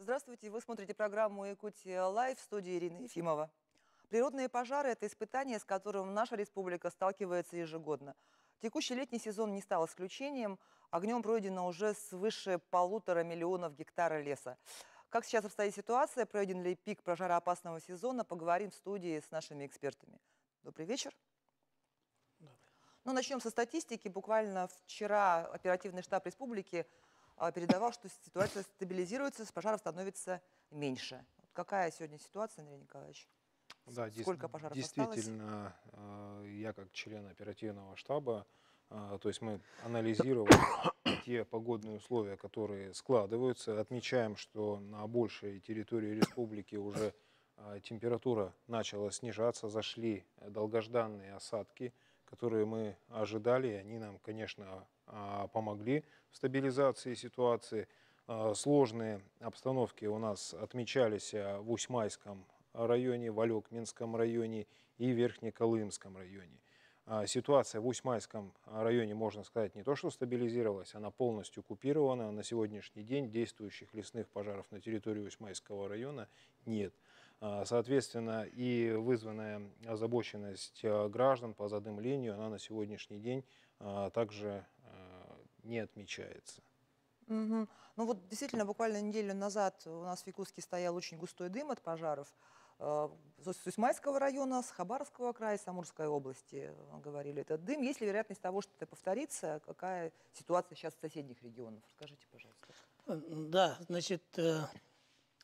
Здравствуйте, вы смотрите программу «Якутия Лайв» в студии Ирина Ефимова. Природные пожары – это испытание, с которым наша республика сталкивается ежегодно. Текущий летний сезон не стал исключением. Огнем пройдено уже свыше 1,5 миллиона гектара леса. Как сейчас обстоит ситуация, пройден ли пик пожароопасного сезона, поговорим в студии с нашими экспертами. Добрый вечер. Ну, начнем со статистики. Буквально вчера оперативный штаб республики передавал, что ситуация стабилизируется, с пожаров становится меньше. Вот какая сегодня ситуация, Андрей Николаевич? Да, Сколько пожаров действительно, я как член оперативного штаба, то есть мы анализировали те погодные условия, которые складываются, отмечаем, что на большей территории республики уже температура начала снижаться, зашли долгожданные осадки, которые мы ожидали, и они нам, конечно, помогли в стабилизации ситуации. Сложные обстановки у нас отмечались в Усьмайском районе, в Алекминском районе и Верхнеколымском районе. Ситуация в Усьмайском районе, можно сказать, не то что стабилизировалась, она полностью купирована. На сегодняшний день действующих лесных пожаров на территории Усьмайского района нет. Соответственно, и вызванная озабоченность граждан по задымлению, она на сегодняшний день также не отмечается. Ну вот действительно, буквально неделю назад у нас в Якутске стоял очень густой дым от пожаров. С Усьмайского района, с Хабаровского края, с Амурской области говорили этот дым. Есть ли вероятность того, что это повторится? Какая ситуация сейчас в соседних регионах? Расскажите, пожалуйста. Да, значит, в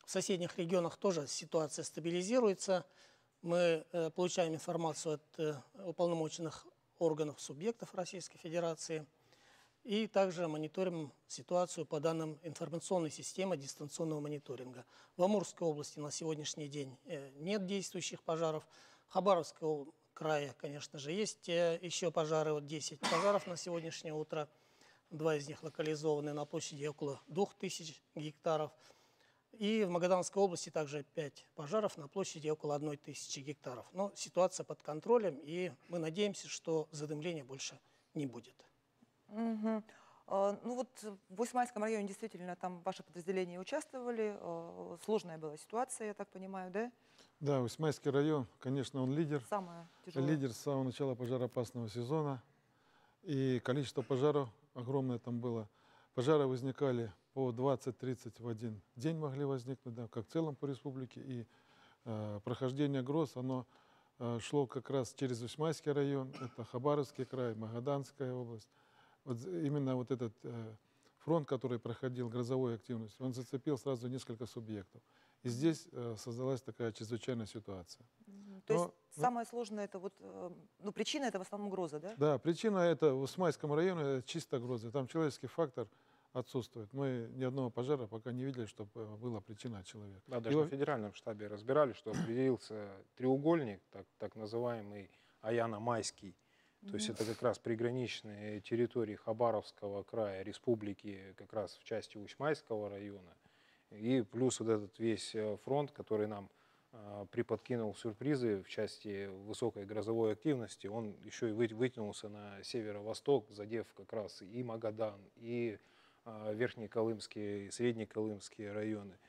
соседних регионах тоже ситуация стабилизируется. Мы получаем информацию от уполномоченных органов субъектов Российской Федерации и также мониторим ситуацию по данным информационной системы дистанционного мониторинга. В Амурской области на сегодняшний день нет действующих пожаров. В Хабаровском крае, конечно же, есть еще пожары. Вот 10 пожаров на сегодняшнее утро. 2 из них локализованы на площади около 2000 гектаров. И в Магаданской области также 5 пожаров на площади около 1000 гектаров. Но ситуация под контролем, и мы надеемся, что задымления больше не будет. Ну вот в Усьмайском районе действительно там ваши подразделения участвовали. Сложная была ситуация, я так понимаю, да? Да, Усьмайский район, конечно, он лидер. Самая тяжелая. Лидер с самого начала пожароопасного сезона. И количество пожаров огромное там было. Пожары возникали по 20-30 в один день могли возникнуть, да, как в целом по республике. И прохождение гроз, оно шло как раз через Усьмайский район, это Хабаровский край, Магаданская область. Вот именно вот этот фронт, который проходил грозовой активностью, он зацепил сразу несколько субъектов. И здесь создалась такая чрезвычайная ситуация. То есть самое сложное, это вот, ну, причина это в основном гроза, да? Да, причина это в Усьмайском районе это чисто гроза. Там человеческий фактор отсутствует. Мы ни одного пожара пока не видели, чтобы была причина от человека. Да, даже на федеральном штабе разбирали, что определился треугольник, так называемый Аяно-Майский. То есть это как раз приграничные территории Хабаровского края, республики, как раз в части Усьмайского района. И плюс вот этот весь фронт, который нам приподкинул сюрпризы в части высокой грозовой активности, он еще и вытянулся на северо-восток, задев как раз и Магадан, и Верхнеколымские, и Среднеколымские районы.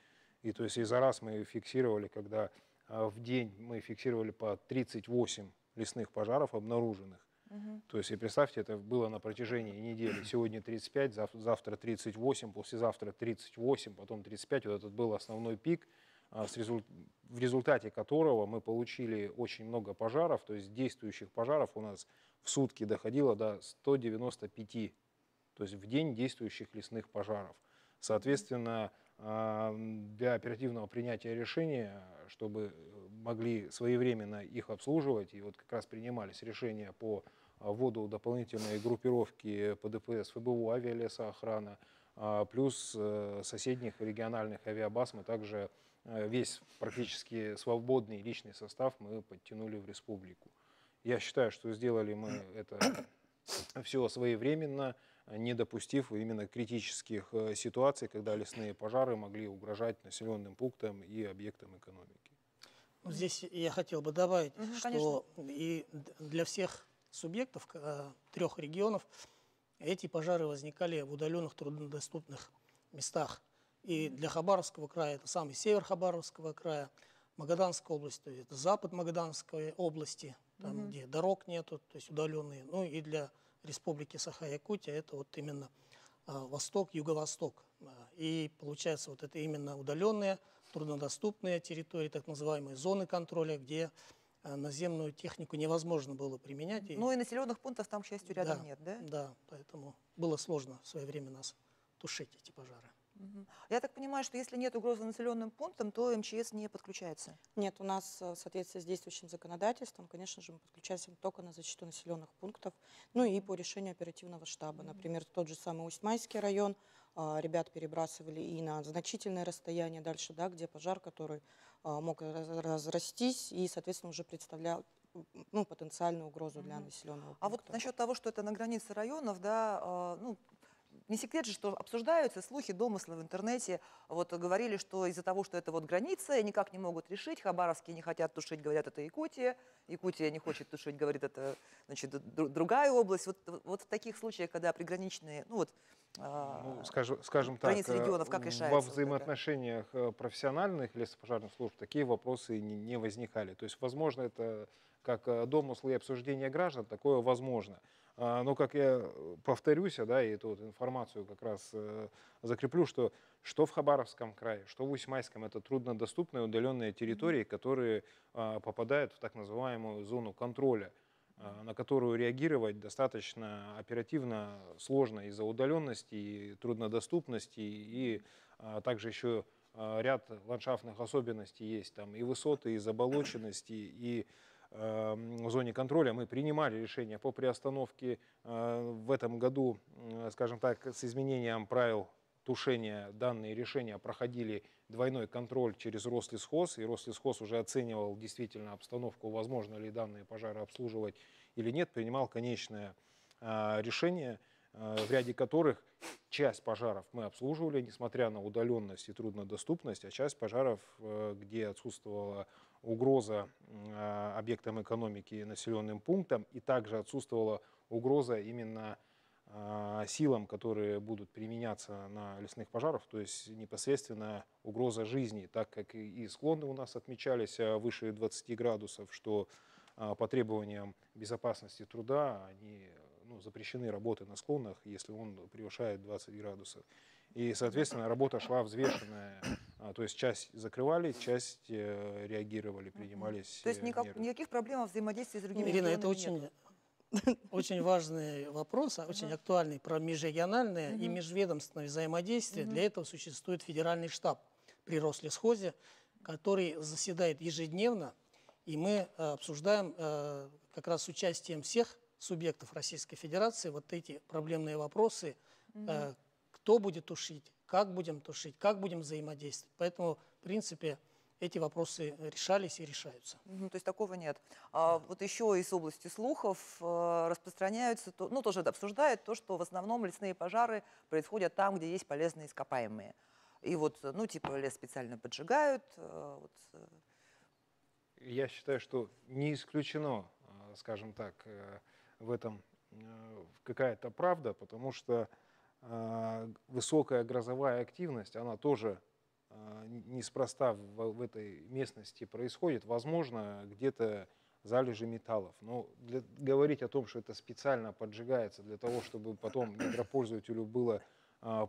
И то есть и за раз мы фиксировали, когда в день мы фиксировали по 38 лесных пожаров обнаруженных. То есть, и представьте, это было на протяжении недели. Сегодня 35, завтра 38, послезавтра 38, потом 35. Вот этот был основной пик, в результате которого мы получили очень много пожаров. То есть действующих пожаров у нас в сутки доходило до 195. То есть в день действующих лесных пожаров. Соответственно, для оперативного принятия решения, чтобы могли своевременно их обслуживать, и вот как раз принимались решения по вводу дополнительной группировки по ДПС, ФБУ, авиалесоохрана, плюс соседних региональных авиабаз мы также весь практически свободный личный состав мы подтянули в республику. Я считаю, что сделали мы это все своевременно, не допустив именно критических ситуаций, когда лесные пожары могли угрожать населенным пунктам и объектам экономики. Здесь я хотел бы добавить, что конечно. и для всех субъектов 3 регионов эти пожары возникали в удаленных труднодоступных местах. И для Хабаровского края это самый север Хабаровского края, Магаданская область, то есть это запад Магаданской области, там, где дорог нету, то есть удаленные. Ну и для Республики Саха-Якутия это вот именно восток, юго-восток. И получается вот это именно удаленные, труднодоступные территории, так называемые зоны контроля, где наземную технику невозможно было применять. Ну и населенных пунктов там, к счастью, рядом нет, да? Да, поэтому было сложно в свое время нас тушить эти пожары. Я так понимаю, что если нет угрозы населенным пунктам, то МЧС не подключается? Нет, у нас в соответствии с действующим законодательством, конечно же, мы подключаемся только на защиту населенных пунктов, ну и по решению оперативного штаба. Например, тот же самый Усть-Майский район, ребят перебрасывали и на значительное расстояние дальше, да, где пожар, который мог разрастись и, соответственно, уже представлял потенциальную угрозу для населенного пункта. А вот насчет того, что это на границе районов, да, не секрет же, что обсуждаются слухи, домыслы в интернете. Вот говорили, что из-за того, что это вот граница, никак не могут решить. Хабаровские не хотят тушить, говорят, это Якутия. Якутия не хочет тушить, говорит, это, значит, другая область. Вот в таких случаях, когда приграничные, скажем так, границы регионов, как решается? Во взаимоотношениях профессиональных лесопожарных служб такие вопросы не возникали. То есть, возможно, это как домыслы и обсуждения граждан, такое возможно. Но, как я повторюсь, да, и эту вот информацию как раз закреплю, что в Хабаровском крае, что в Усть-Майском это труднодоступные удаленные территории, которые попадают в так называемую зону контроля, на которую реагировать достаточно оперативно сложно из-за удаленности и труднодоступности, и также еще ряд ландшафтных особенностей есть, там и высоты, и заболоченности, и в зоне контроля мы принимали решения по приостановке. В этом году, скажем так, с изменением правил тушения данные решения проходили двойной контроль через Рослесхоз, и Рослесхоз уже оценивал действительно обстановку, возможно ли данные пожары обслуживать или нет, принимал конечное решение, в ряде которых часть пожаров мы обслуживали, несмотря на удаленность и труднодоступность, а часть пожаров, где отсутствовала угроза объектам экономики и населенным пунктам, и также отсутствовала угроза именно силам, которые будут применяться на лесных пожарах, то есть непосредственно угроза жизни, так как и склоны у нас отмечались выше 20 градусов, что по требованиям безопасности труда они запрещены работы на склонах, если он превышает 20 градусов. И, соответственно, работа шла взвешенная. То есть часть закрывали, часть реагировали, принимались То есть меры. никаких проблем взаимодействия с другими Ирина, это регионами очень важный вопрос, очень актуальный, про межрегиональное и межведомственное взаимодействие. Для этого существует федеральный штаб при Рослесхозе, который заседает ежедневно, и мы обсуждаем как раз с участием всех субъектов Российской Федерации вот эти проблемные вопросы, кто будет тушить, как будем тушить, как будем взаимодействовать. Поэтому, в принципе, эти вопросы решались и решаются. То есть такого нет. Вот еще из области слухов распространяются, тоже это обсуждают, то, что в основном лесные пожары происходят там, где есть полезные ископаемые. И вот, типа лес специально поджигают. Я считаю, что не исключено, скажем так, в этом какая-то правда, потому что высокая грозовая активность, она тоже неспроста в этой местности происходит. Возможно, где-то залежи металлов. Но говорить о том, что это специально поджигается для того, чтобы потом недропользователю было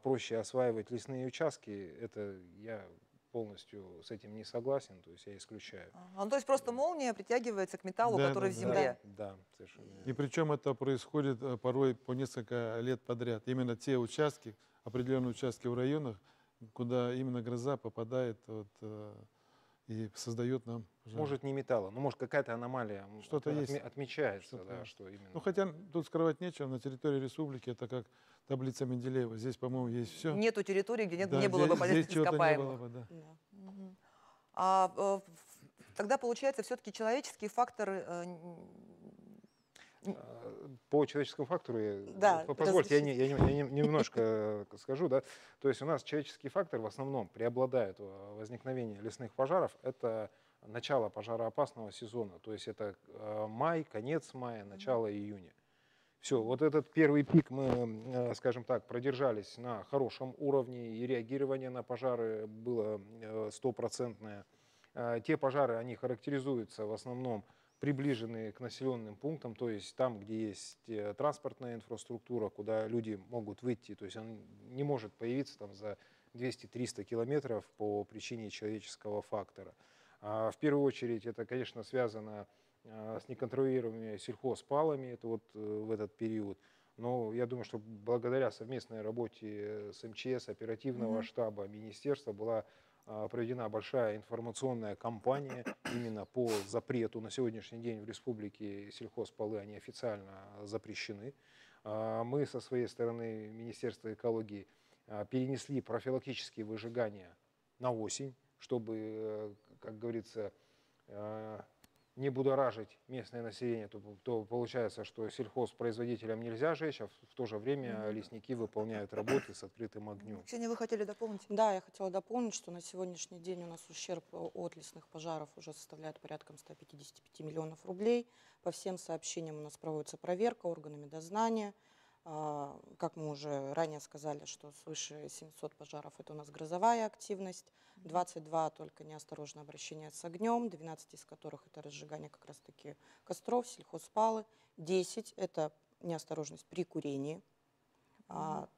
проще осваивать лесные участки, это я полностью с этим не согласен, то есть я исключаю. То есть просто молния притягивается к металлу, который в земле. Да, совершенно. И причем это происходит порой по несколько лет подряд. Именно те участки, определенные участки в районах, куда именно гроза попадает и создает нам пожар. Может, не металла, но может какая-то аномалия Что-то есть. отмечается, Что-то да, есть. что именно. Ну, хотя тут скрывать нечего, на территории республики это как таблица Менделеева. Здесь, по-моему, есть все. Нету территории, где Да, не было бы полезных здесь чего-то не ископаемых. было бы, да. Тогда, получается, все-таки человеческий фактор... По человеческому фактору, Да, позвольте, я немножко скажу, да. То есть у нас человеческий фактор в основном преобладает в возникновении лесных пожаров. Это начало пожароопасного сезона, то есть это май, конец мая, начало июня. Все, вот этот первый пик мы, скажем так, продержались на хорошем уровне, и реагирование на пожары было стопроцентное. Те пожары, они характеризуются в основном приближенные к населенным пунктам, то есть там, где есть транспортная инфраструктура, куда люди могут выйти, то есть он не может появиться там за 200-300 километров по причине человеческого фактора. В первую очередь это, конечно, связано с неконтролируемыми сельхозпалами, это вот в этот период. Но я думаю, что благодаря совместной работе с МЧС, оперативного штаба, министерства была проведена большая информационная кампания именно по запрету. На сегодняшний день в республике сельхозпалы, они официально запрещены. Мы со своей стороны, Министерство экологии, перенесли профилактические выжигания на осень, чтобы, как говорится, не будоражить местное население, то получается, что сельхозпроизводителям нельзя жечь, а в то же время лесники выполняют работы с открытым огнем. Ксения, вы хотели дополнить? Да, я хотела дополнить, что на сегодняшний день у нас ущерб от лесных пожаров уже составляет порядка 155 миллионов рублей. По всем сообщениям у нас проводится проверка органами дознания. Как мы уже ранее сказали, что свыше 700 пожаров – это у нас грозовая активность, 22 только неосторожное обращение с огнем, 12 из которых это разжигание как раз-таки костров, сельхозпалы, 10 – это неосторожность при курении.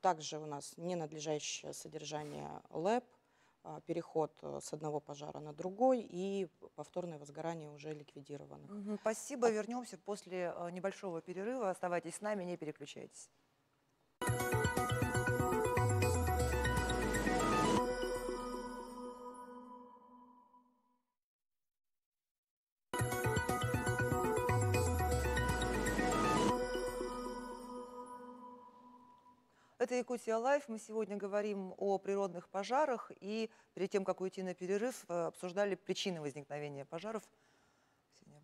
Также у нас ненадлежащее содержание ЛЭП, переход с одного пожара на другой и повторное возгорание уже ликвидированных. Спасибо. Вернемся после небольшого перерыва. Оставайтесь с нами, не переключайтесь. Это Якутия Лайф. Мы сегодня говорим о природных пожарах. И перед тем, как уйти на перерыв, обсуждали причины возникновения пожаров. Ксения.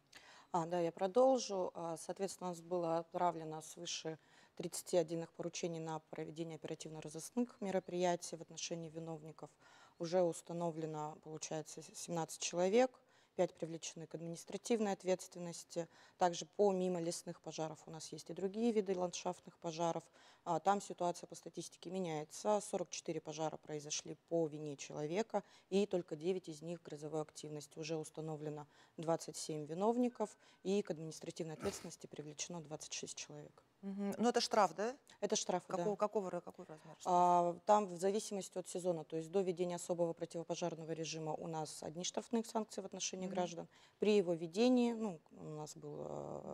Да, я продолжу. Соответственно, у нас было отправлено свыше 30 отдельных поручений на проведение оперативно-розыскных мероприятий в отношении виновников. Уже установлено, получается, 17 человек. 5 привлечены к административной ответственности. Также помимо лесных пожаров у нас есть и другие виды ландшафтных пожаров. Там ситуация по статистике меняется. 44 пожара произошли по вине человека, и только 9 из них грозовой активности. Уже установлено 27 виновников, и к административной ответственности привлечено 26 человек. Ну, это штраф, да? Это штраф, да. Какой размер штрафа? Там в зависимости от сезона, то есть до введения особого противопожарного режима у нас одни штрафные санкции в отношении граждан. При его введении, у нас был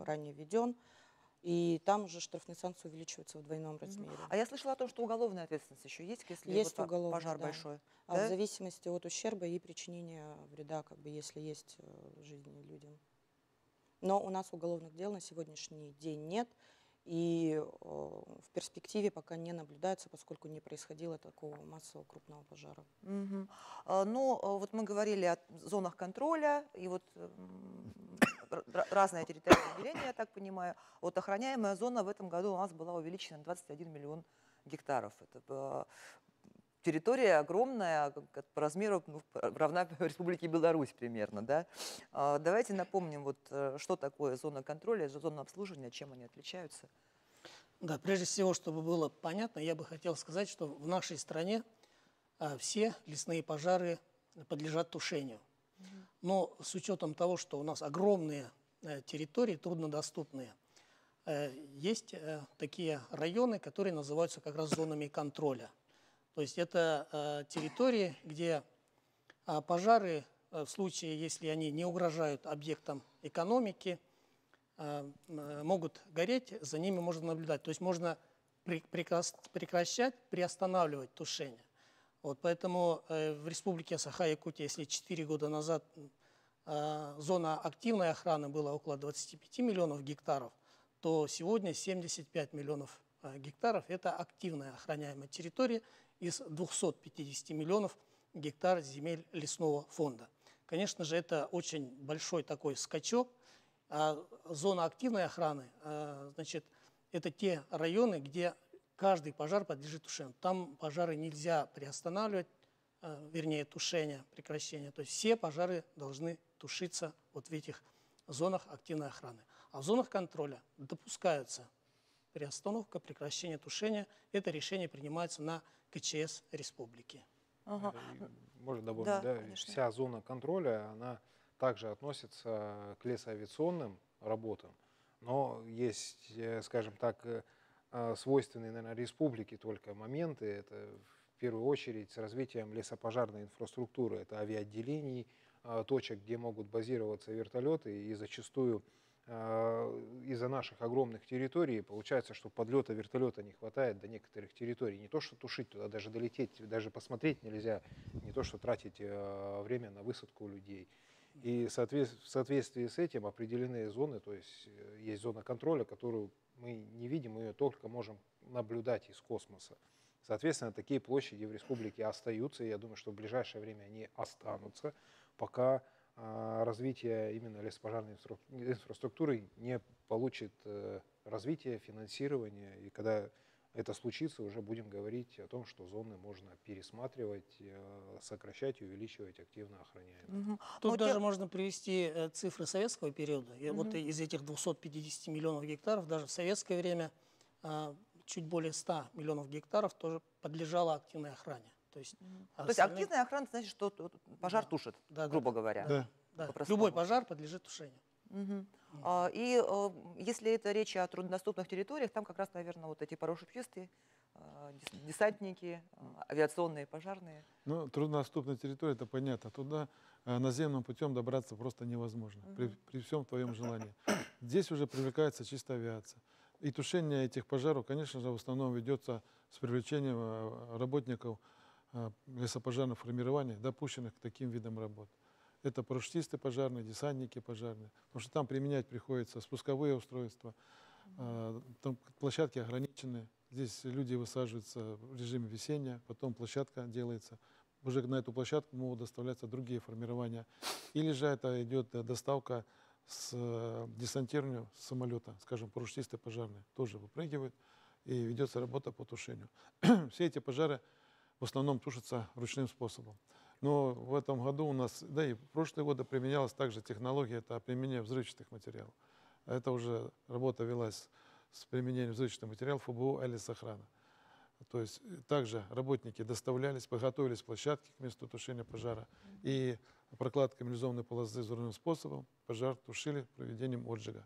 ранее введен, и там уже штрафные санкции увеличиваются в двойном размере. А я слышала о том, что уголовная ответственность еще есть, если есть вот пожар да. большой. В зависимости от ущерба и причинения вреда, если есть жизни людям. Но у нас уголовных дел на сегодняшний день нет. И в перспективе пока не наблюдается, поскольку не происходило такого массового крупного пожара. Вот мы говорили о зонах контроля, и вот разные территориальные деления, я так понимаю. Вот охраняемая зона в этом году у нас была увеличена на 21 миллион гектаров. Это территория огромная, по размеру равна Республике Беларусь примерно. Да? Давайте напомним, что такое зона контроля и зона обслуживания, чем они отличаются. Да, прежде всего, чтобы было понятно, я бы хотел сказать, что в нашей стране все лесные пожары подлежат тушению. Но с учетом того, что у нас огромные территории, труднодоступные, есть такие районы, которые называются как раз зонами контроля. То есть это территории, где пожары, в случае, если они не угрожают объектам экономики, могут гореть, за ними можно наблюдать. То есть можно прекращать, приостанавливать тушение. Поэтому в Республике Саха-Якутия, если 4 года назад зона активной охраны была около 25 миллионов гектаров, то сегодня 75 миллионов гектаров – это активная охраняемая территория из 250 миллионов гектар земель лесного фонда. Конечно же, это очень большой такой скачок. Зона активной охраны, это те районы, где каждый пожар подлежит тушению. Там пожары нельзя приостанавливать, вернее, тушение, прекращение. То есть все пожары должны тушиться в этих зонах активной охраны. А в зонах контроля допускаются приостановка, прекращение тушения. Это решение принимается на КЧС республики. Ага. Можно добавить, Да, да, конечно. вся зона контроля, она также относится к лесоавиационным работам, но есть, скажем так, свойственные, наверное, республике только моменты. Это в первую очередь с развитием лесопожарной инфраструктуры. Это авиаотделений, точек, где могут базироваться вертолеты, и зачастую из-за наших огромных территорий получается, что подлета вертолета не хватает до некоторых территорий. Не то, что тушить туда, даже долететь, даже посмотреть нельзя, не то, что тратить время на высадку людей. И в соответствии с этим определены зоны, то есть есть зона контроля, которую мы не видим, мы ее только можем наблюдать из космоса. Соответственно, такие площади в республике остаются, и я думаю, что в ближайшее время они останутся, пока развитие именно лесопожарной инфраструктуры не получит развитие, финансирование. И когда это случится, уже будем говорить о том, что зоны можно пересматривать, сокращать и увеличивать активно охраняемые. Мгм. Тут Но даже можно привести цифры советского периода. И вот из этих 250 миллионов гектаров даже в советское время чуть более 100 миллионов гектаров тоже подлежало активной охране. То есть, То есть активная охрана, значит, что пожар тушит, Да, грубо говоря. Да. Да, по-простому. любой пожар подлежит тушению. Мгм. Если это речь о труднодоступных территориях, там как раз, наверное, вот эти парашютисты, десантники, авиационные, пожарные. Ну, труднодоступная территория, это понятно. Туда наземным путем добраться просто невозможно, при всем твоем желании. Здесь уже привлекается чисто авиация. И тушение этих пожаров, конечно же, в основном ведется с привлечением работников лесопожарных формирований, допущенных к таким видам работ. Это парашютисты пожарные, десантники пожарные, потому что там применять приходится спусковые устройства, там площадки ограничены, здесь люди высаживаются в режиме весеннего, потом площадка делается, уже на эту площадку могут доставляться другие формирования, или же это идет доставка с десантированием с самолета, скажем, парашютисты пожарные тоже выпрыгивают, и ведется работа по тушению. Все эти пожары в основном тушатся ручным способом. Но в этом году у нас, да и в прошлые годы применялась также технология, это применение взрывчатых материалов. Это уже работа велась с применением взрывчатых материалов ФБУ «Лесохрана». То есть также работники доставлялись, подготовились площадки к месту тушения пожара и прокладкой канализованной полосы взрывным способом пожар тушили проведением отжига.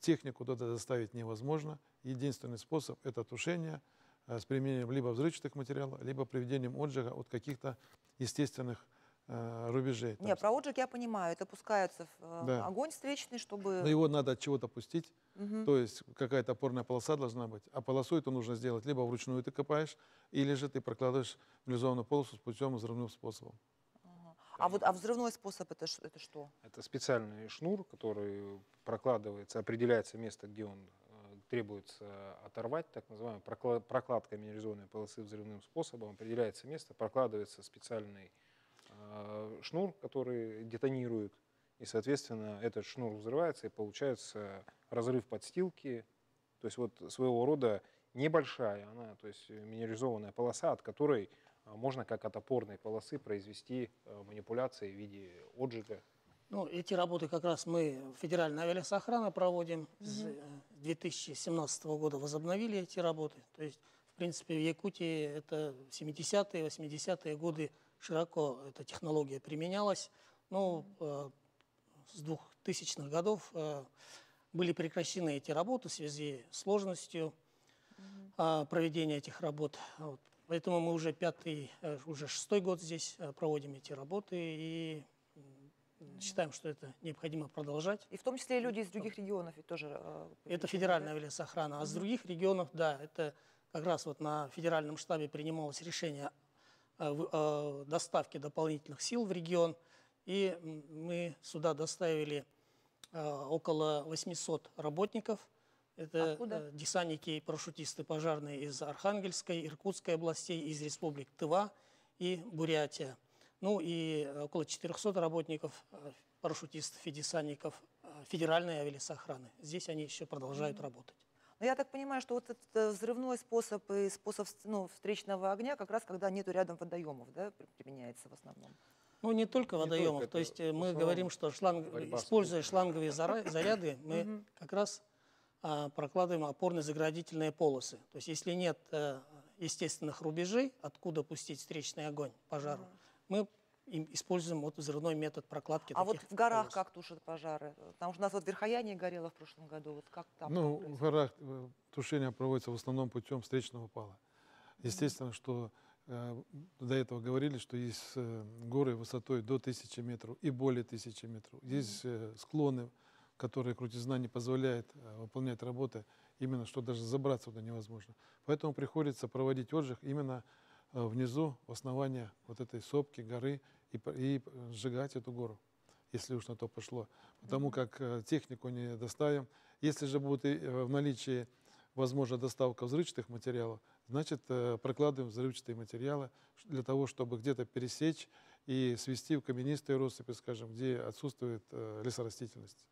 Технику туда доставить невозможно. Единственный способ – это тушение с применением либо взрывчатых материалов, либо проведением отжига от каких-то естественных рубежей. Нет, про отжиг я понимаю, это пускается в Да. огонь встречный, чтобы... Но его надо от чего-то пустить, то есть какая-то опорная полоса должна быть, а полосу эту нужно сделать либо вручную ты копаешь, или же ты прокладываешь канализованную полосу с путем взрывным способом. А взрывной способ это что? Это специальный шнур, который прокладывается, определяется место, где он требуется оторвать, так называемая прокладка минерализованной полосы взрывным способом, определяется место, прокладывается специальный шнур, который детонирует, и, соответственно, этот шнур взрывается, и получается разрыв подстилки, то есть вот своего рода небольшая, она, то есть минерализованная полоса, от которой можно как от опорной полосы произвести манипуляции в виде отжига. Ну, эти работы как раз мы, Федеральная авиалесоохрана, проводим. С 2017 года возобновили эти работы. То есть, в принципе, в Якутии это 70-е, 80-е годы широко эта технология применялась. Но с 2000-х годов были прекращены эти работы в связи с сложностью проведения этих работ. Вот. Поэтому мы уже уже 6-й год здесь проводим эти работы и считаем, что это необходимо продолжать. И в том числе и люди из других регионов ведь тоже... Это Федеральная авиалесоохрана. А с других регионов, да, это как раз вот на федеральном штабе принималось решение о доставке дополнительных сил в регион. И мы сюда доставили около 800 работников. Это Откуда? десантники и парашютисты пожарные из Архангельской, Иркутской областей, из республик Тыва и Бурятия. Ну и около 400 работников, парашютистов и десантников Федеральной авиалесоохраны. Здесь они еще продолжают работать. Но я так понимаю, что вот этот взрывной способ и способ встречного огня как раз когда нету рядом водоемов, да, применяется в основном. Ну, не только водоемов. только, То есть это в мы основном говорим, что борьба с используя шланговые заряды, мы как раз прокладываем опорно-заградительные полосы. То есть если нет естественных рубежей, откуда пустить встречный огонь пожару, мы используем вот взрывной метод прокладки А вот таких в горах полос. как тушат пожары? Потому что у нас вот верхояние горело в прошлом году. Вот как там? Ну, в происходит? горах тушение проводится в основном путем встречного пала. Естественно, что до этого говорили, что есть горы высотой до 1000 метров и более 1000 метров. Есть склоны, которые крутизна не позволяет выполнять работы, именно что даже забраться туда невозможно. Поэтому приходится проводить отжиг именно внизу, в основании вот этой сопки, горы, и сжигать эту гору, если уж на то пошло. Потому как технику не доставим. Если же будет в наличии возможна доставка взрывчатых материалов, значит прокладываем взрывчатые материалы для того, чтобы где-то пересечь и свести в каменистые россыпи, скажем, где отсутствует лесорастительность.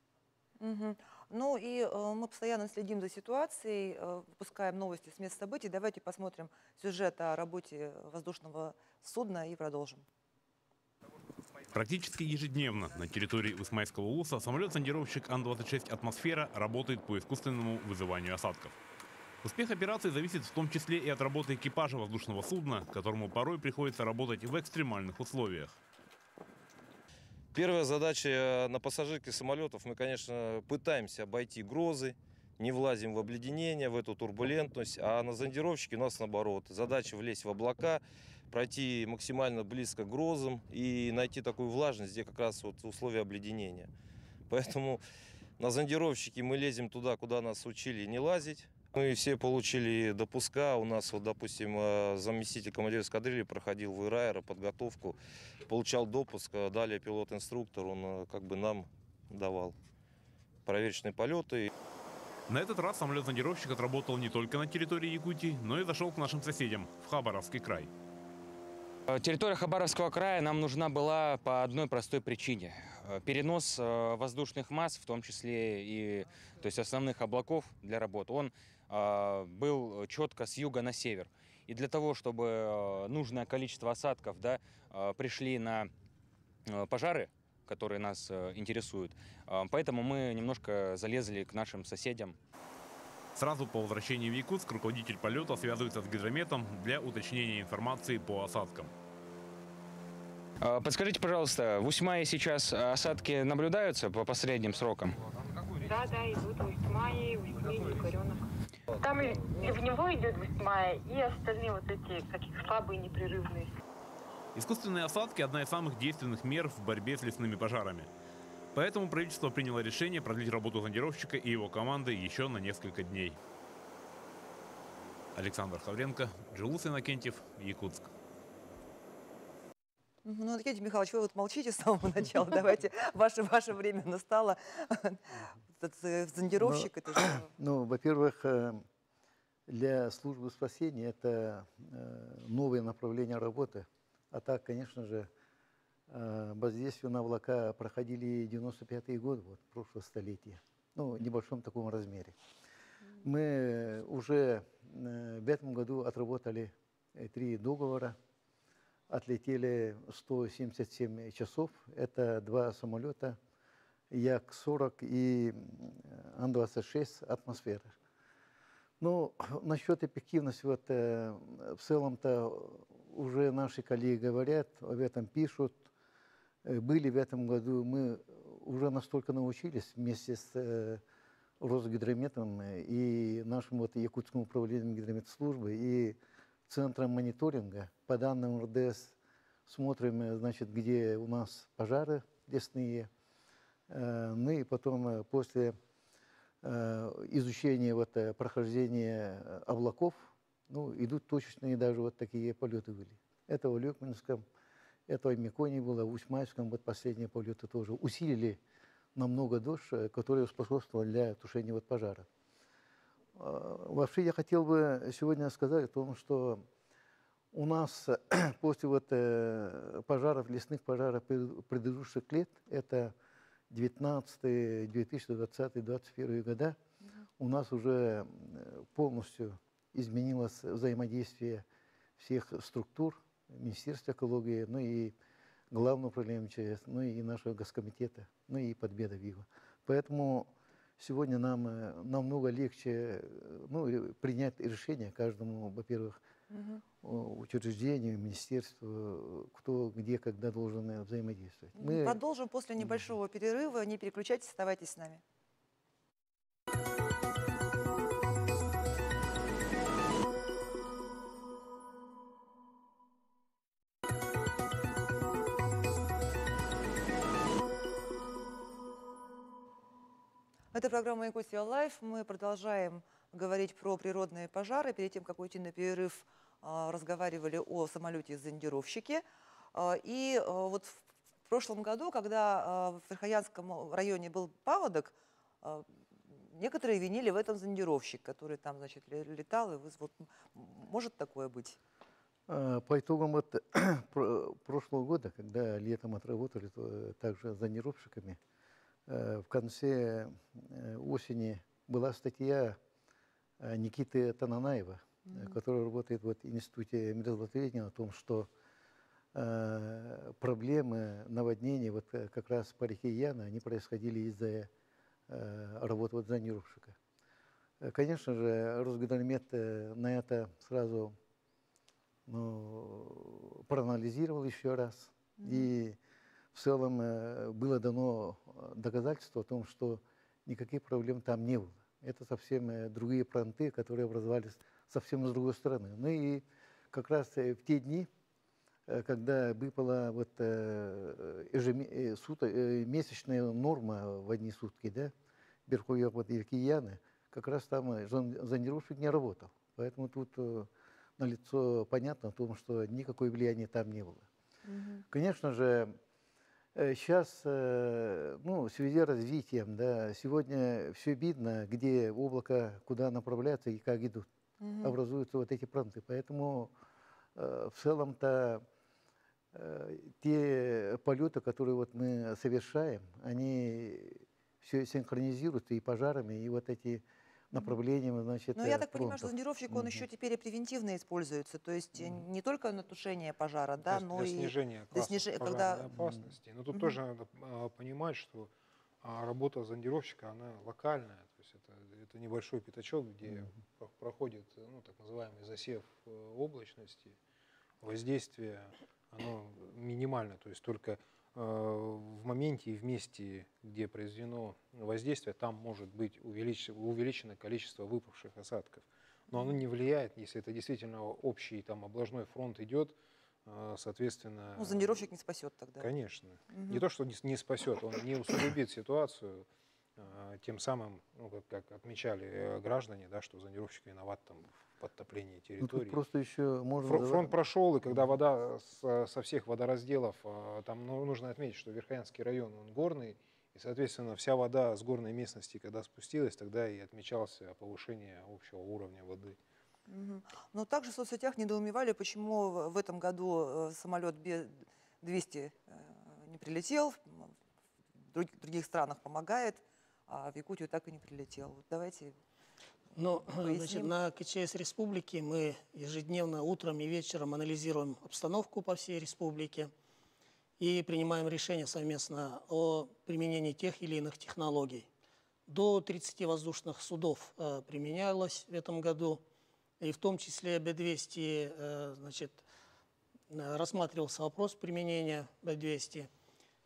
Мгм. Ну и мы постоянно следим за ситуацией, выпускаем новости с мест событий. Давайте посмотрим сюжет о работе воздушного судна и продолжим. Практически ежедневно на территории Усмайского улуса самолет-зондировщик Ан-26 «Атмосфера» работает по искусственному вызыванию осадков. Успех операции зависит в том числе и от работы экипажа воздушного судна, которому порой приходится работать в экстремальных условиях. Первая задача на пассажирке самолетов, мы, конечно, пытаемся обойти грозы, не влазим в обледенение, в эту турбулентность, а на зондировщике у нас наоборот. Задача влезть в облака, пройти максимально близко к грозам и найти такую влажность, где как раз вот условия обледенения. Поэтому на зондировщике мы лезем туда, куда нас учили не лазить. Мы все получили допуска. У нас, вот, допустим, заместитель командира эскадрильи проходил в ИРАЭРО подготовку, получал допуск, далее пилот-инструктор, он как бы нам давал проверочные полеты. На этот раз самолет-зондировщик отработал не только на территории Якутии, но и зашел к нашим соседям в Хабаровский край. Территория Хабаровского края нам нужна была по одной простой причине. Перенос воздушных масс, в том числе и то есть основных облаков для работы, он был четко с юга на север. И для того, чтобы нужное количество осадков пришли на пожары, которые нас интересуют, поэтому мы немножко залезли к нашим соседям. Сразу по возвращении в Якутск руководитель полета связывается с гидрометом для уточнения информации по осадкам. Подскажите, пожалуйста, в Усмае сейчас осадки наблюдаются по последним срокам? Да, идут в Усмае, Усмень, Горенок. Там и в него идет в Усмае, и остальные вот эти какие-то слабые, непрерывные. Искусственные осадки – одна из самых действенных мер в борьбе с лесными пожарами. Поэтому правительство приняло решение продлить работу зондировщика и его команды еще на несколько дней. Александр Хавренко, Джулус Иннокентьев, Якутск. Ну, Аркадий Михайлович, вы вот молчите с самого начала. Давайте, ваше время настало. Этот зондировщик, это же... Ну, во-первых, для службы спасения это новое направление работы. А так, конечно же, воздействие на облака проходили 95-е годы, вот, прошлого столетия. Ну, в небольшом таком размере. Мы уже в этом году отработали 3 договора. Отлетели 177 часов. Это 2 самолета, Як-40 и Ан-26 «Атмосфера». Ну, насчет эффективности, вот, в целом-то уже наши коллеги говорят, об этом пишут. Были в этом году, мы уже настолько научились вместе с Росгидрометом и нашим вот Якутским управлением гидрометслужбы и Центром мониторинга. По данным РДС смотрим, значит, где у нас пожары лесные. Ну и потом после изучения вот, прохождения облаков, ну, идут точечные даже вот такие полеты были. Это в Люкминском, это в Миконе было, в Усмайском, вот последние полеты тоже. Усилили намного дождь, который способствовал для тушения вот пожара. Вообще я хотел бы сегодня сказать о том, что у нас после вот пожаров, лесных пожаров предыдущих лет, это 19, 2020, 2021 года, у нас уже полностью изменилось взаимодействие всех структур, Министерства экологии, ну и Главного управления МЧС, ну и нашего Госкомитета, ну и Подбеда ВИВА. Поэтому сегодня нам намного легче принять решение каждому, во-первых, учреждению, министерству, кто где, когда должен взаимодействовать. Мы продолжим после небольшого перерыва. Не переключайтесь, оставайтесь с нами. Это программа «Якутия Лайф». Мы продолжаем говорить про природные пожары. Перед тем, как уйти на перерыв, разговаривали о самолете-зондировщике. И вот в прошлом году, когда в Верхоянском районе был паводок, некоторые винили в этом зондировщик, который там, значит, летал. И вот, может такое быть? По итогам прошлого года, когда летом отработали также зондировщиками, в конце осени была статья Никиты Тананаева, который работает в Институте миротворения, о том, что проблемы наводнений вот как раз по реке Яна, они происходили из-за работы зондировщика. Конечно же, Росгидромет на это сразу проанализировал еще раз. И в целом было дано доказательство о том, что никаких проблем там не было. Это совсем другие фронты, которые образовались совсем с другой стороны. Ну и как раз в те дни, когда выпала вот месячная норма в одни сутки, да, верховья вот реки Яны, как раз там зондировщик не работал. Поэтому тут налицо понятно о том, что никакой влияния там не было. Конечно же, сейчас, в связи с развитием, да, сегодня все видно, где облако, куда направляется и как идут. Образуются вот эти фронты. Поэтому в целом-то те полеты, которые вот мы совершаем, они все синхронизируются и пожарами, и вот эти направлениями, значит, Но я так понимаю, что зондировщик, он еще теперь и превентивно используется, то есть не только на тушение пожара, да, но для и снижения пожарной опасности. Но тут тоже надо понимать, что работа зондировщика, она локальная, то есть это небольшой пятачок, где проходит так называемый засев облачности, воздействие, оно минимально, то есть только в моменте и в месте, где произведено воздействие, там может быть увеличено количество выпавших осадков. Но оно не влияет, если это действительно общий там облажной фронт идет, соответственно... зондировщик не спасет тогда. Конечно. Не то, что не спасет, он не усугубит ситуацию, тем самым, как отмечали граждане, да, что зондировщик виноват там в подтоплении территории. Просто еще фронт прошел, и когда вода со всех водоразделов, там нужно отметить, что Верхоянский район, он горный, и, соответственно, вся вода с горной местности, когда спустилась, тогда и отмечалось повышение общего уровня воды. Но также в соцсетях недоумевали, почему в этом году самолет Б-200 не прилетел, в других странах помогает, а в Якутию так и не прилетел. Вот давайте значит, на КЧС республики мы ежедневно утром и вечером анализируем обстановку по всей республике и принимаем решения совместно о применении тех или иных технологий. До 30 воздушных судов применялось в этом году, и в том числе Б-200, значит, рассматривался вопрос применения Б-200.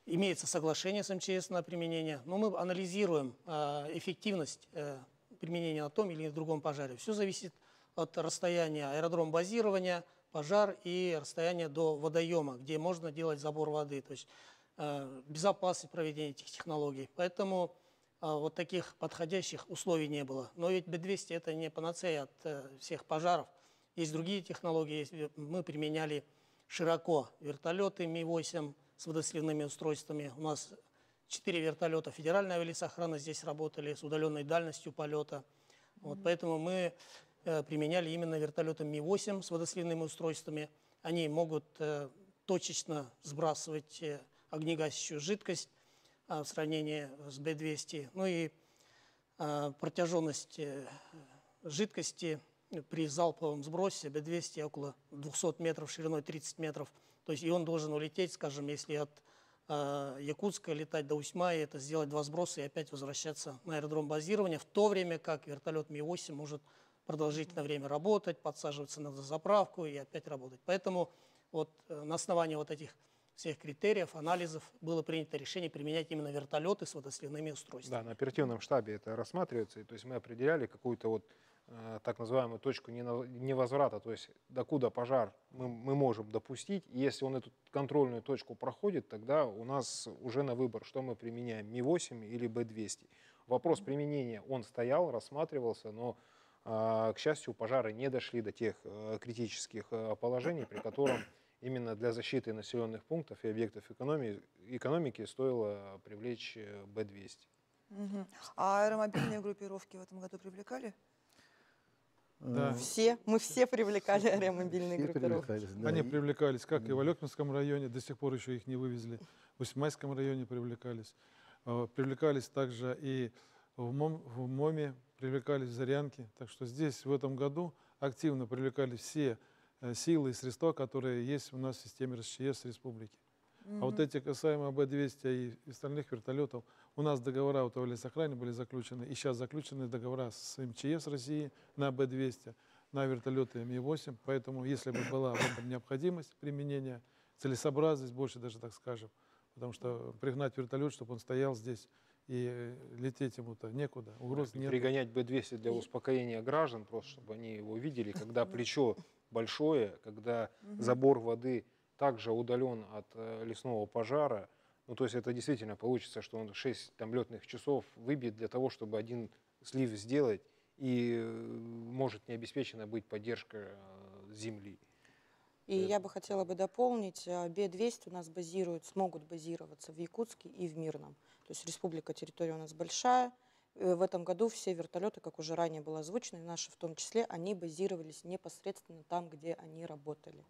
Имеется соглашение с МЧС на применение, но мы анализируем эффективность применения на том или другом пожаре. Все зависит от расстояния аэродром базирования, пожар и расстояния до водоема, где можно делать забор воды, то есть безопасность проведения этих технологий. Поэтому вот таких подходящих условий не было. Но ведь Б-200 это не панацея от всех пожаров. Есть другие технологии, мы применяли широко вертолеты Ми-8 с водосливными устройствами. У нас 4 вертолета федеральной авиалесохраны здесь работали с удаленной дальностью полета. Вот, поэтому мы применяли именно вертолеты Ми-8 с водосливными устройствами. Они могут точечно сбрасывать огнегасящую жидкость в сравнении с Б-200. Ну и протяженность жидкости при залповом сбросе Б-200 около 200 метров, шириной 30 метров. То есть и он должен улететь, скажем, если от Якутска летать до Усьмаи, это сделать 2 сброса и опять возвращаться на аэродром базирования, в то время как вертолет Ми-8 может продолжительное время работать, подсаживаться на заправку и опять работать. Поэтому вот на основании вот этих всех критериев, анализов было принято решение применять именно вертолеты с водосливными устройствами. Да, на оперативном штабе это рассматривается. То есть мы определяли какую-то вот так называемую точку невозврата, то есть докуда пожар мы можем допустить. И если он эту контрольную точку проходит, тогда у нас уже на выбор, что мы применяем, Ми-8 или Б-200. Вопрос применения, он стоял, рассматривался, но, к счастью, пожары не дошли до тех критических положений, при котором именно для защиты населенных пунктов и объектов экономики стоило привлечь Б-200. Угу. А аэромобильные группировки в этом году привлекали? Да. Мы все привлекали аэромобильные Все группировки. привлекались, да. Они привлекались как и в Алекминском районе, до сих пор еще их не вывезли, в Усьмайском районе привлекались. Привлекались также и в МОМе, привлекались в Зарянке. Так что здесь в этом году активно привлекались все силы и средства, которые есть у нас в системе РСЧС республики. А вот эти касаемо Б-200 и остальных вертолетов, у нас договора у лесохраны были заключены, и сейчас заключены договора с МЧС России на Б-200, на вертолеты Ми-8, поэтому если бы была в этом необходимость применения, целесообразность больше даже, так скажем, потому что пригнать вертолет, чтобы он стоял здесь, и лететь ему-то некуда, угроз нет. Пригонять Б-200 для успокоения граждан, просто чтобы они его видели, когда плечо большое, когда забор воды также удален от лесного пожара. Ну, то есть это действительно получится, что он 6 летных часов выбит для того, чтобы один слив сделать, и может не обеспечена быть поддержка земли. И я бы хотела дополнить, Б-200 у нас смогут базироваться в Якутске и в Мирном. То есть республика, территория у нас большая. В этом году все вертолеты, как уже ранее было озвучено, и наши в том числе, они базировались непосредственно там, где они работали.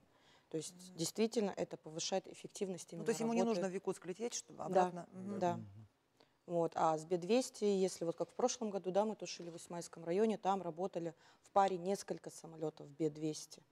То есть действительно это повышает эффективность именно то есть ему не нужно в Якутск лететь, чтобы обратно? Да. Вот. А с Б-200, если вот как в прошлом году, да, мы тушили в Усьмайском районе, там работали в паре несколько самолетов Б-200.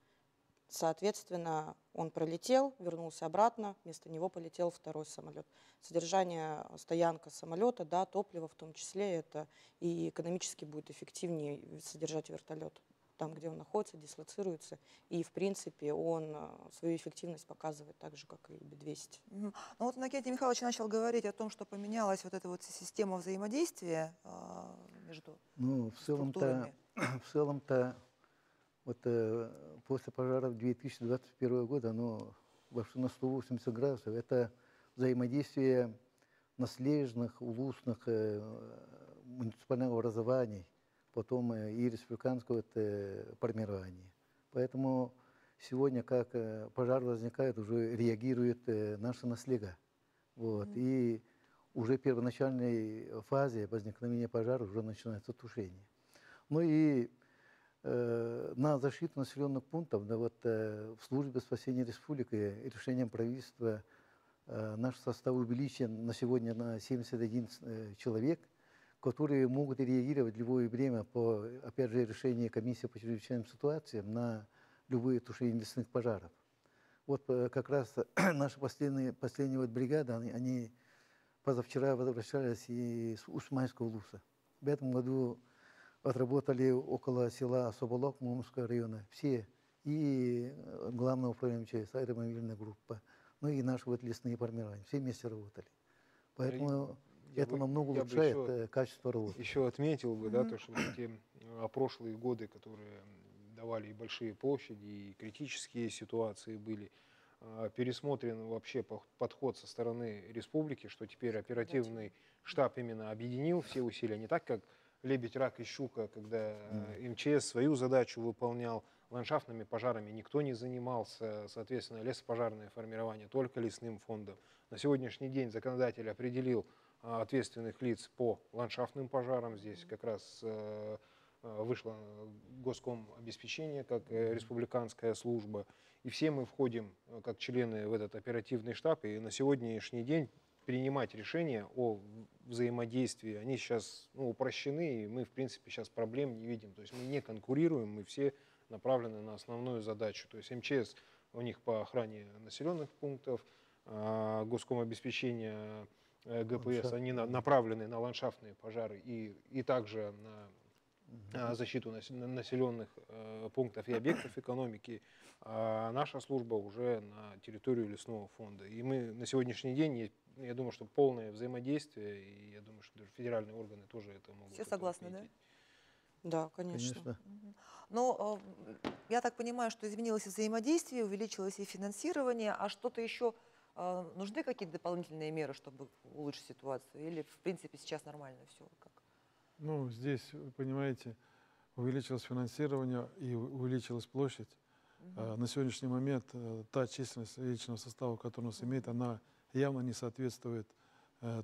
Соответственно, он пролетел, вернулся обратно, вместо него полетел второй самолет. Содержание, стоянка самолета, да, топливо в том числе, это и экономически будет эффективнее содержать вертолет там, где он находится, дислоцируется, и, в принципе, он свою эффективность показывает так же, как и Б-200. Ну вот Иннокентий Михайлович начал говорить о том, что поменялась вот эта вот система взаимодействия между структурами. В целом-то вот после пожаров 2021 года оно вошло на 180 градусов. Это взаимодействие наследных, улусных муниципальных образований, потом и республиканского формирования. Поэтому сегодня, как пожар возникает, уже реагирует наша наслега. Вот. И уже в первоначальной фазе возникновения пожара уже начинается тушение. Ну и на защиту населенных пунктов, да, вот, в службе спасения республики решением правительства наш состав увеличен на сегодня на 71 человек, которые могут реагировать в любое время по, опять же, решению комиссии по чрезвычайным ситуациям на любые тушения лесных пожаров. Вот как раз наши последние вот бригады, они позавчера возвращались из Усьмайского луса. В этом году отработали около села Соболок Мурманского района все, и главное управление МЧС, аэромобильная группа, ну и наши вот лесные формирования, все вместе работали. Поэтому это намного улучшает качество работы. Еще отметил бы, да, то, что те прошлые годы, которые давали и большие площади, и критические ситуации были, пересмотрен вообще подход со стороны республики, что теперь оперативный штаб именно объединил все усилия, не так, как лебедь, рак и щука, когда МЧС свою задачу выполнял, ландшафтными пожарами никто не занимался, соответственно, лесопожарное формирование только лесным фондом. На сегодняшний день законодатель определил ответственных лиц по ландшафтным пожарам. Здесь как раз вышло госком обеспечение как республиканская служба. И все мы входим как члены в этот оперативный штаб. И на сегодняшний день принимать решения о взаимодействии, они сейчас упрощены, и мы, в принципе, сейчас проблем не видим. То есть мы не конкурируем, мы все направлены на основную задачу. То есть МЧС у них по охране населенных пунктов, госком обеспечения ГПС, они направлены на ландшафтные пожары и также на защиту населенных пунктов и объектов экономики, а наша служба уже на территорию лесного фонда. И мы на сегодняшний день, я думаю, что полное взаимодействие, и я думаю, что даже федеральные органы тоже это могут. Все согласны, да? Да, конечно. Но я так понимаю, что изменилось и взаимодействие, увеличилось и финансирование, а что-то еще нужны какие-то дополнительные меры, чтобы улучшить ситуацию? Или, в принципе, сейчас нормально все? Как? Ну, здесь, вы понимаете, увеличилось финансирование и увеличилась площадь. На сегодняшний момент та численность личного состава, которую у нас имеет, она явно не соответствует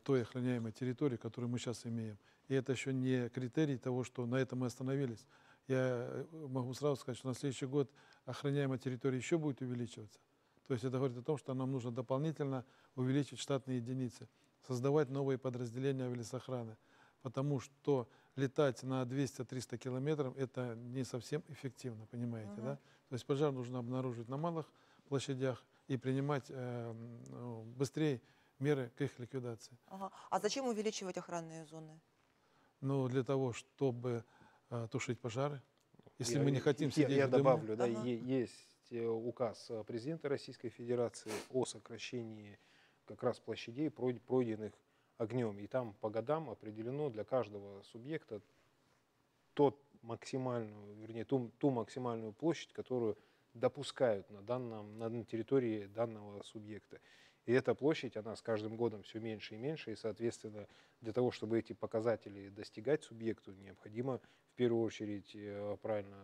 той охраняемой территории, которую мы сейчас имеем. И это еще не критерий того, что на этом мы остановились. Я могу сразу сказать, что на следующий год охраняемая территория еще будет увеличиваться. То есть это говорит о том, что нам нужно дополнительно увеличить штатные единицы, создавать новые подразделения авиалесохраны, потому что летать на 200-300 километров это не совсем эффективно, понимаете, да? То есть пожар нужно обнаружить на малых площадях и принимать быстрее меры к их ликвидации. А зачем увеличивать охранные зоны? Ну, для того, чтобы тушить пожары. Если мы не хотим сидеть я в дыму. добавлю, да, есть указ президента Российской Федерации о сокращении как раз площадей, пройденных огнем. И там по годам определено для каждого субъекта ту максимальную площадь, которую допускают на территории данного субъекта. И эта площадь, она с каждым годом все меньше и меньше, и, соответственно, для того, чтобы эти показатели достигать субъекту, необходимо в первую очередь, правильно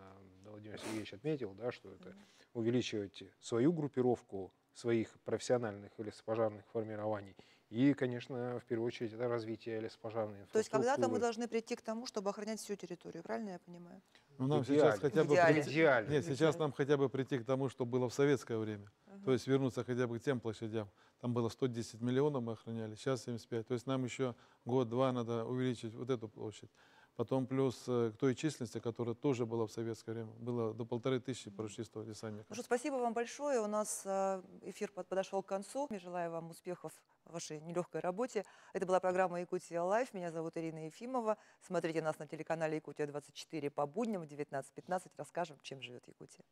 Владимир Сергеевич отметил, да, что это увеличивать свою группировку своих профессиональных лесопожарных формирований. И, конечно, в первую очередь, это развитие лесопожарной инфраструктуры. То есть когда-то мы должны прийти к тому, чтобы охранять всю территорию, правильно я понимаю? Ну, нам сейчас хотя бы Нет, сейчас нам хотя бы прийти к тому, что было в советское время. То есть вернуться хотя бы к тем площадям. Там было 110 миллионов мы охраняли, сейчас 75. То есть нам еще год-два надо увеличить вот эту площадь. Потом плюс к той численности, которая тоже была в советское время. Было до 1500 парашютистов десантников. Ну что, спасибо вам большое. У нас эфир подошел к концу. Я желаю вам успехов в вашей нелегкой работе. Это была программа «Якутия Лайв». Меня зовут Ирина Ефимова. Смотрите нас на телеканале «Якутия-24» по будням в 19:15. Расскажем, чем живет Якутия.